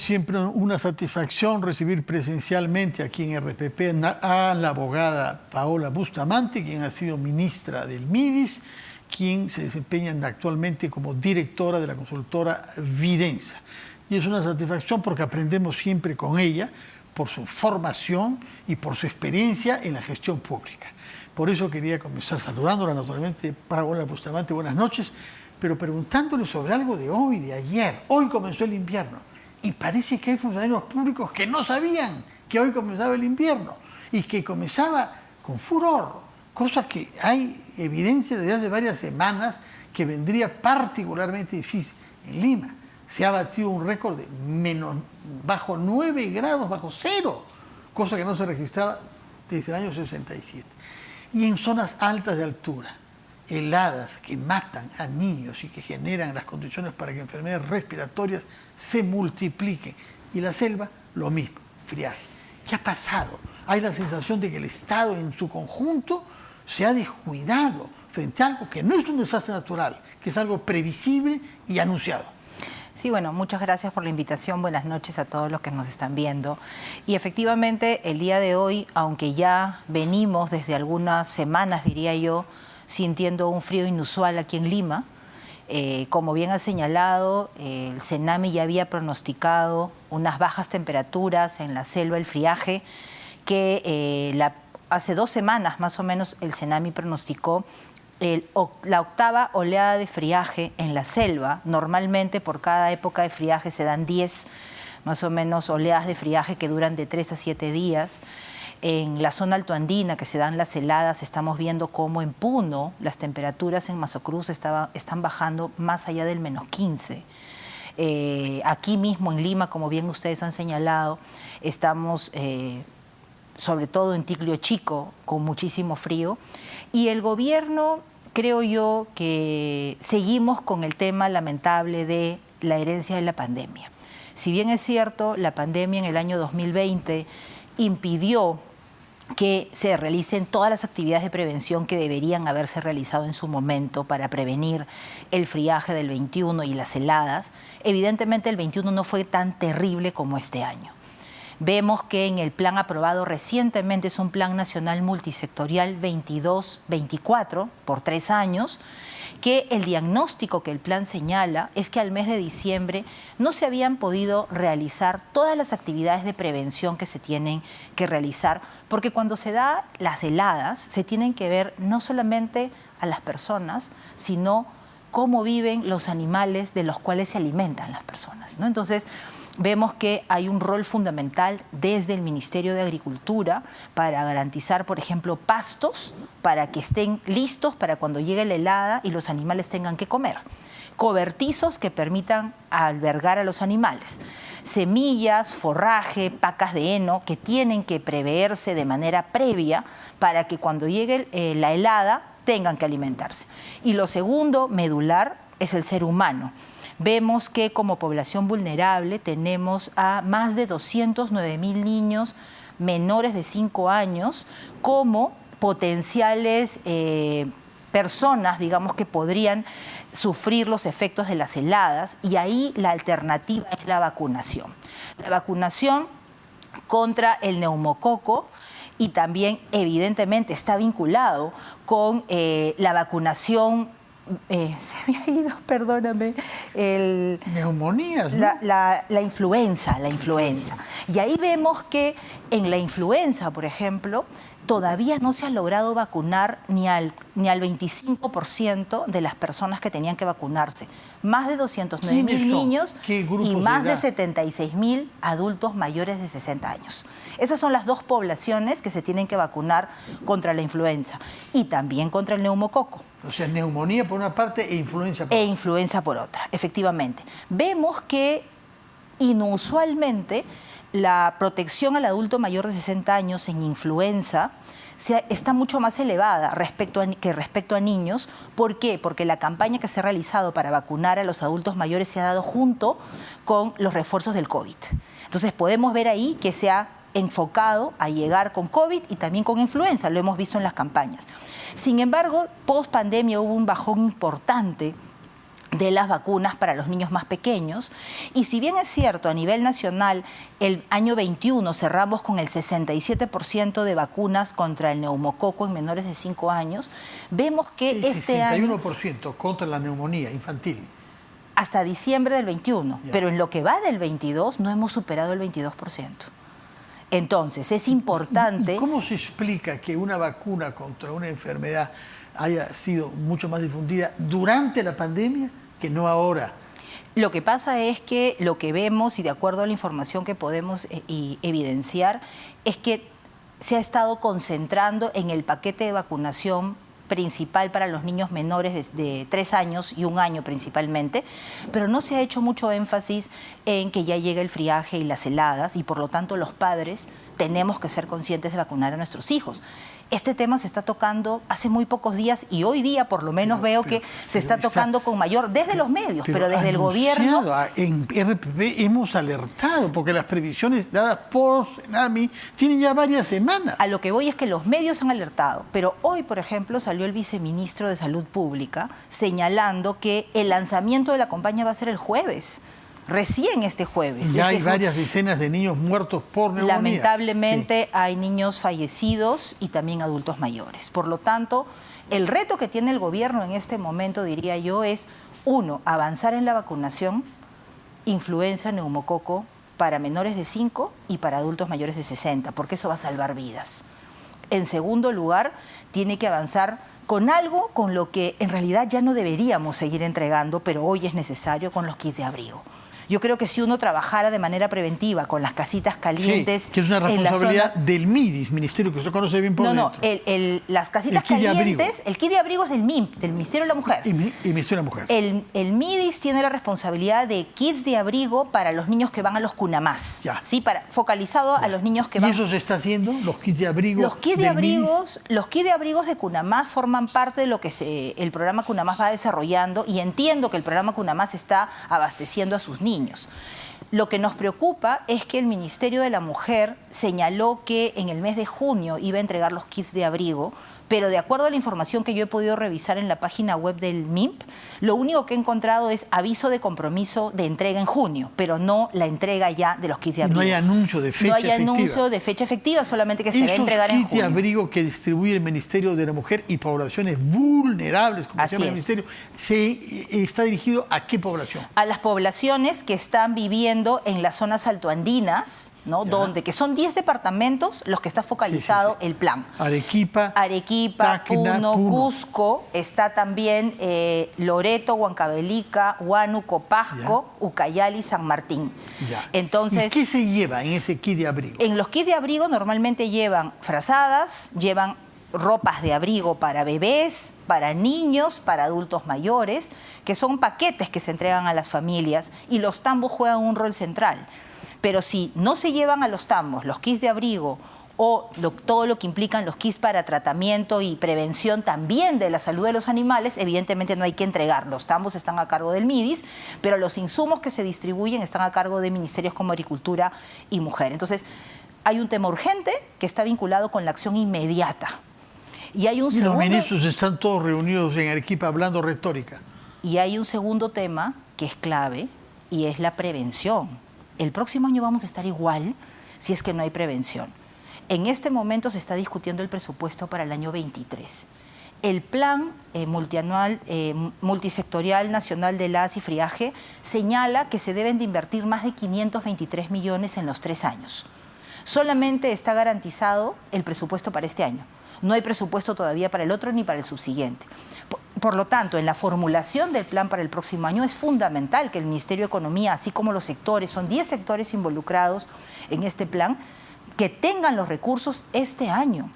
siempre una satisfacción recibir presencialmente aquí en RPP a la abogada Paola Bustamante, quien ha sido ministra del MIDIS, quien se desempeña actualmente como directora de la consultora Vidensa. Y es una satisfacción porque aprendemos siempre con ella, por su formación y por su experiencia en la gestión pública. Por eso quería comenzar saludándola naturalmente, Paola Bustamante, buenas noches, pero preguntándole sobre algo de hoy, de ayer. Hoy comenzó el invierno y parece que hay funcionarios públicos que no sabían que hoy comenzaba el invierno y que comenzaba con furor, cosa que hay evidencia desde hace varias semanas que vendría particularmente difícil. En Lima se ha batido un récord de bajo 9 grados, bajo cero, cosa que no se registraba desde el año 67. Y en zonas altas de altura, heladas que matan a niños y que generan las condiciones para que enfermedades respiratorias se multipliquen. Y la selva, lo mismo, friaje. ¿Qué ha pasado? Hay la sensación de que el Estado en su conjunto se ha descuidado frente a algo que no es un desastre natural, que es algo previsible y anunciado. Sí, bueno, muchas gracias por la invitación. Buenas noches a todos los que nos están viendo. Y efectivamente, el día de hoy, aunque ya venimos desde algunas semanas, diría yo, sintiendo un frío inusual aquí en Lima, como bien ha señalado, el CENAMI ya había pronosticado unas bajas temperaturas en la selva, el friaje, que hace 2 semanas más o menos el CENAMI pronosticó la octava oleada de friaje en la selva. Normalmente por cada época de friaje se dan 10 más o menos oleadas de friaje que duran de 3 a 7 días. En la zona altoandina que se dan las heladas, estamos viendo cómo en Puno las temperaturas en Mazocruz están bajando más allá del -15. Aquí mismo en Lima, como bien ustedes han señalado, estamos sobre todo en Ticlio Chico con muchísimo frío. Y el gobierno, creo yo, que seguimos con el tema lamentable de la herencia de la pandemia. Si bien es cierto, la pandemia en el año 2020 impidió que se realicen todas las actividades de prevención que deberían haberse realizado en su momento para prevenir el friaje del 21 y las heladas, evidentemente el 21 no fue tan terrible como este año. Vemos que en el plan aprobado recientemente, es un plan nacional multisectorial 22-24 por 3 años, que el diagnóstico que el plan señala es que al mes de diciembre no se habían podido realizar todas las actividades de prevención que se tienen que realizar, porque cuando se da las heladas se tienen que ver no solamente a las personas, sino cómo viven los animales de los cuales se alimentan las personas, ¿no? Entonces, vemos que hay un rol fundamental desde el Ministerio de Agricultura para garantizar, por ejemplo, pastos para que estén listos para cuando llegue la helada y los animales tengan que comer. Cobertizos que permitan albergar a los animales. Semillas, forraje, pacas de heno que tienen que preverse de manera previa para que cuando llegue la helada tengan que alimentarse. Y lo segundo, medular, es el ser humano. Vemos que como población vulnerable tenemos a más de 209.000 niños menores de 5 años como potenciales personas, digamos, que podrían sufrir los efectos de las heladas, y ahí la alternativa es la vacunación. La vacunación contra el neumococo, y también evidentemente está vinculado con la vacunación. Se me ha ido, perdóname. Neumonías, ¿no? La influenza. Y ahí vemos que en la influenza, por ejemplo, todavía no se ha logrado vacunar ni al 25% de las personas que tenían que vacunarse. Más de 209.000 niños y más de 76.000 adultos mayores de 60 años. Esas son las 2 poblaciones que se tienen que vacunar contra la influenza y también contra el neumococo. O sea, neumonía por una parte e influenza por otra. E influenza por otra, efectivamente. Vemos que inusualmente la protección al adulto mayor de 60 años en influenza está mucho más elevada respecto a niños. ¿Por qué? Porque la campaña que se ha realizado para vacunar a los adultos mayores se ha dado junto con los refuerzos del COVID. Entonces podemos ver ahí que se ha enfocado a llegar con COVID y también con influenza, lo hemos visto en las campañas. Sin embargo, post pandemia hubo un bajón importante de las vacunas para los niños más pequeños. Y si bien es cierto, a nivel nacional, el año 21 cerramos con el 67% de vacunas contra el neumococo en menores de 5 años, vemos que el este año... 61% contra la neumonía infantil. Hasta diciembre del 21, Ya. pero en lo que va del 22 no hemos superado el 22%. Entonces, es importante... ¿Y cómo se explica que una vacuna contra una enfermedad haya sido mucho más difundida durante la pandemia que no ahora? Lo que pasa es que lo que vemos, y de acuerdo a la información que podemos evidenciar, es que se ha estado concentrando en el paquete de vacunación principal para los niños menores de 3 años y 1 año principalmente, pero no se ha hecho mucho énfasis en que ya llega el friaje y las heladas, y por lo tanto los padres tenemos que ser conscientes de vacunar a nuestros hijos. Este tema se está tocando hace muy pocos días, y hoy día por lo menos veo que se está tocando con mayor, desde los medios, pero desde el gobierno. En RPP hemos alertado, porque las previsiones dadas por Senami tienen ya varias semanas. A lo que voy es que los medios han alertado, pero hoy, por ejemplo, salió el viceministro de Salud Pública señalando que el lanzamiento de la campaña va a ser el jueves. Recién este jueves. Ya hay varias decenas de niños muertos por neumonía. Lamentablemente hay niños fallecidos y también adultos mayores. Por lo tanto, el reto que tiene el gobierno en este momento, diría yo, es, 1, avanzar en la vacunación, influenza, neumococo, para menores de 5 y para adultos mayores de 60, porque eso va a salvar vidas. En segundo lugar, tiene que avanzar con algo con lo que en realidad ya no deberíamos seguir entregando, pero hoy es necesario, con los kits de abrigo. Yo creo que si uno trabajara de manera preventiva con las casitas calientes... Sí, que es una responsabilidad del MIDIS, ministerio que usted conoce bien por dentro. Las casitas calientes, el kit de abrigo es del MIMP, del Ministerio de la Mujer. Y Ministerio de la Mujer. El MIDIS tiene la responsabilidad de kits de abrigo para los niños que van a los CUNAMAS, ¿sí? Focalizado a los niños que van... ¿Y eso se está haciendo? ¿Los kits de abrigo? Los kits de abrigos de CUNAMAS forman parte de lo que el programa CUNAMAS va desarrollando, y entiendo que el programa CUNAMAS está abasteciendo a sus niños. Lo que nos preocupa es que el Ministerio de la Mujer señaló que en el mes de junio iba a entregar los kits de abrigo, pero de acuerdo a la información que yo he podido revisar en la página web del MIMP, lo único que he encontrado es aviso de compromiso de entrega en junio, pero no la entrega ya de los kits de abrigo. No hay anuncio de fecha efectiva. No hay anuncio de fecha efectiva, solamente que se va a entregar en junio. Esos kits de abrigo que distribuye el Ministerio de la Mujer y poblaciones vulnerables, como se llama el Ministerio, ¿está dirigido a qué población? A las poblaciones que están viviendo en las zonas altoandinas, ¿no? Que son 10 departamentos los que está focalizado el plan. Arequipa, Tacna, Puno, Cusco, está también Loreto, Huancavelica, Huánuco, Pasco, Ucayali, San Martín. Entonces, ¿y qué se lleva en ese kit de abrigo? En los kits de abrigo normalmente llevan frazadas, llevan ropas de abrigo para bebés, para niños, para adultos mayores, que son paquetes que se entregan a las familias, y los tambos juegan un rol central. Pero si no se llevan a los tambos los kits de abrigo o todo lo que implican los kits para tratamiento y prevención también de la salud de los animales, evidentemente no hay que entregar. Los tambos están a cargo del MIDIS, pero los insumos que se distribuyen están a cargo de ministerios como Agricultura y Mujer. Entonces, hay un tema urgente que está vinculado con la acción inmediata. Y hay un segundo... Los ministros están todos reunidos en Arequipa hablando retórica. Y hay un segundo tema que es clave, y es la prevención. El próximo año vamos a estar igual si es que no hay prevención. En este momento se está discutiendo el presupuesto para el año 23. El plan multianual, multisectorial nacional de las y friaje señala que se deben de invertir más de 523 millones en los 3 años. Solamente está garantizado el presupuesto para este año. No hay presupuesto todavía para el otro ni para el subsiguiente. Por lo tanto, en la formulación del plan para el próximo año es fundamental que el Ministerio de Economía, así como los sectores, son 10 sectores involucrados en este plan, que tengan los recursos este año.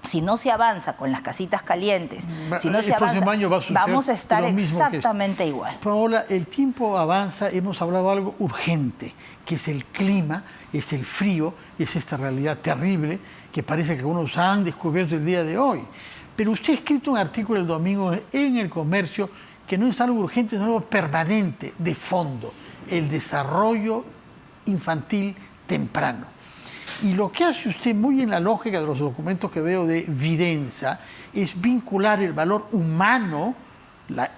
Si no se avanza con las casitas calientes, si no se avanza, vamos a estar exactamente igual. Paola, el tiempo avanza, hemos hablado de algo urgente, que es el clima, es el frío, es esta realidad terrible que parece que algunos han descubierto el día de hoy. Pero usted ha escrito un artículo el domingo en El Comercio que no es algo urgente, es algo permanente, de fondo, el desarrollo infantil temprano. Y lo que hace usted, muy en la lógica de los documentos que veo de Videnza, es vincular el valor humano,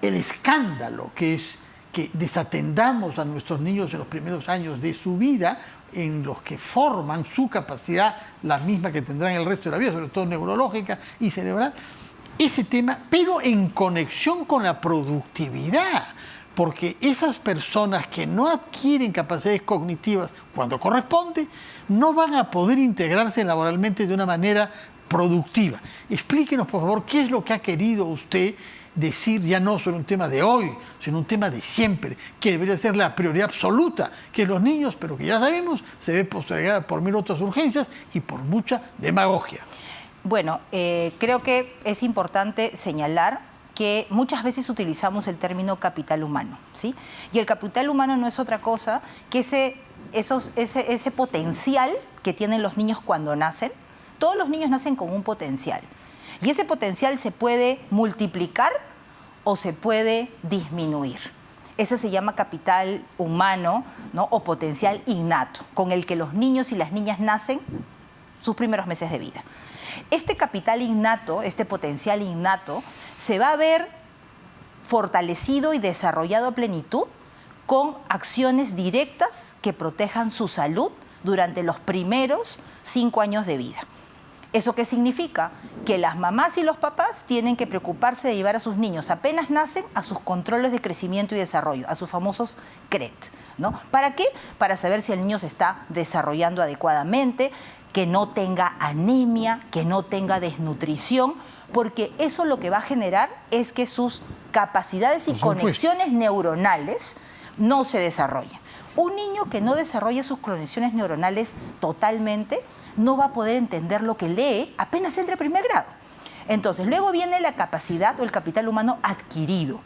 el escándalo que es que desatendamos a nuestros niños en los primeros años de su vida, en los que forman su capacidad, la misma que tendrán el resto de la vida, sobre todo neurológica y cerebral, ese tema, pero en conexión con la productividad, porque esas personas que no adquieren capacidades cognitivas cuando corresponde, no van a poder integrarse laboralmente de una manera productiva. Explíquenos, por favor, qué es lo que ha querido usted decir, ya no solo un tema de hoy, sino un tema de siempre, que debería ser la prioridad absoluta, que es los niños, pero que ya sabemos, se ve postergada por mil otras urgencias y por mucha demagogia. Bueno, creo que es importante señalar que muchas veces utilizamos el término capital humano, ¿sí? Y el capital humano no es otra cosa que ese potencial que tienen los niños cuando nacen. Todos los niños nacen con un potencial. Y ese potencial se puede multiplicar o se puede disminuir. Ese se llama capital humano, ¿no? O potencial innato, con el que los niños y las niñas nacen sus primeros meses de vida. Este capital innato, este potencial innato, se va a ver fortalecido y desarrollado a plenitud con acciones directas que protejan su salud durante los primeros 5 años de vida. ¿Eso qué significa? Que las mamás y los papás tienen que preocuparse de llevar a sus niños apenas nacen a sus controles de crecimiento y desarrollo, a sus famosos CRET, ¿no? ¿Para qué? Para saber si el niño se está desarrollando adecuadamente, que no tenga anemia, que no tenga desnutrición, porque eso lo que va a generar es que sus capacidades y conexiones neuronales no se desarrollen. Un niño que no desarrolla sus conexiones neuronales totalmente no va a poder entender lo que lee apenas entre primer grado. Entonces, luego viene la capacidad o el capital humano adquirido.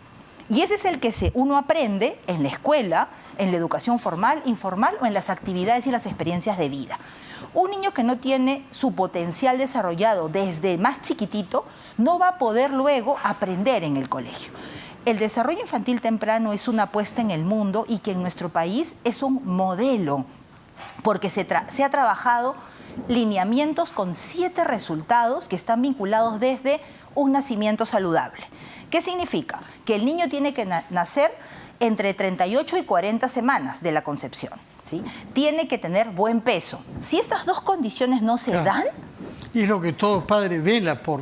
Y ese es el que uno aprende en la escuela, en la educación formal, informal o en las actividades y las experiencias de vida. Un niño que no tiene su potencial desarrollado desde más chiquitito no va a poder luego aprender en el colegio. El desarrollo infantil temprano es una apuesta en el mundo y que en nuestro país es un modelo, porque se ha trabajado lineamientos con 7 resultados que están vinculados desde un nacimiento saludable. ¿Qué significa? Que el niño tiene que nacer entre 38 y 40 semanas de la concepción, ¿sí? Tiene que tener buen peso. Si estas dos condiciones no se dan... Y es lo que todo padre vela por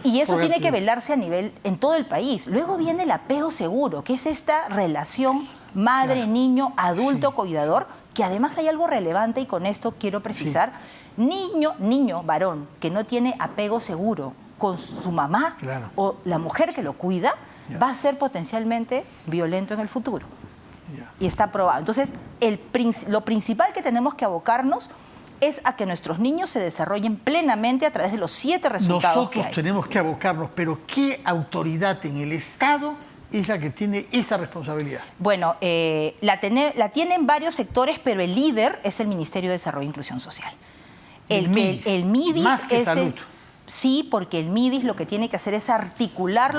y eso tiene que velarse a nivel en todo el país. Luego viene el apego seguro, que es esta relación madre-niño, adulto-cuidador, que además hay algo relevante y con esto quiero precisar. Niño varón que no tiene apego seguro con su mamá o la mujer que lo cuida, va a ser potencialmente violento en el futuro. Y está probado. Entonces, lo principal que tenemos que abocarnos es a que nuestros niños se desarrollen plenamente a través de los 7 resultados que hay. Nosotros tenemos que abocarnos, pero ¿qué autoridad en el Estado es la que tiene esa responsabilidad? Bueno, la tienen varios sectores, pero el líder es el Ministerio de Desarrollo e Inclusión Social. El MIDIS más que salud. Sí, porque el MIDIS lo que tiene que hacer es articular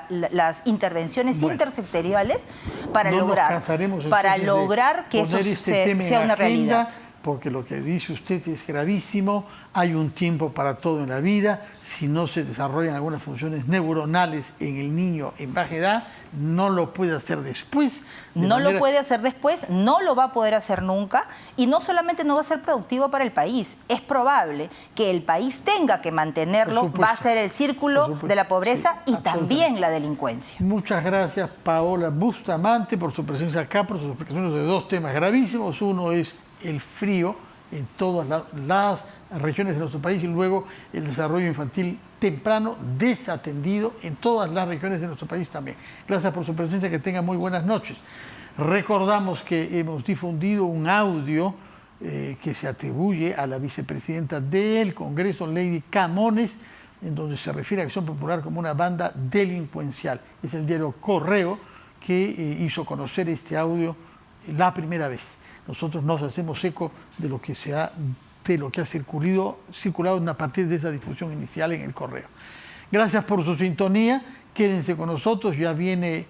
las intervenciones intersectoriales para lograr que eso sea una realidad. Porque lo que dice usted es gravísimo, hay un tiempo para todo en la vida, si no se desarrollan algunas funciones neuronales en el niño en baja edad, no lo puede hacer después. Lo puede hacer después, no lo va a poder hacer nunca, y no solamente no va a ser productivo para el país, es probable que el país tenga que mantenerlo, va a ser el círculo de la pobreza y también la delincuencia. Muchas gracias, Paola Bustamante, por su presencia acá, por sus explicaciones de 2 temas gravísimos. Uno es el frío en todas las regiones de nuestro país y luego el desarrollo infantil temprano desatendido en todas las regiones de nuestro país también. Gracias por su presencia, que tengan muy buenas noches. Recordamos que hemos difundido un audio que se atribuye a la vicepresidenta del Congreso, Lady Camones, en donde se refiere a Acción Popular como una banda delincuencial. Es el diario Correo que hizo conocer este audio la primera vez. Nosotros nos hacemos eco de lo que ha circulado a partir de esa difusión inicial en el Correo. Gracias por su sintonía, quédense con nosotros, ya vienen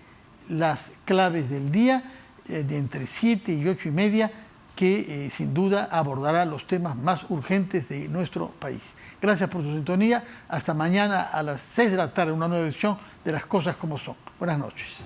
las claves del día, de entre 7 y 8 y media, que sin duda abordará los temas más urgentes de nuestro país. Gracias por su sintonía, hasta mañana a las 6 de la tarde, una nueva edición de Las Cosas Como Son. Buenas noches.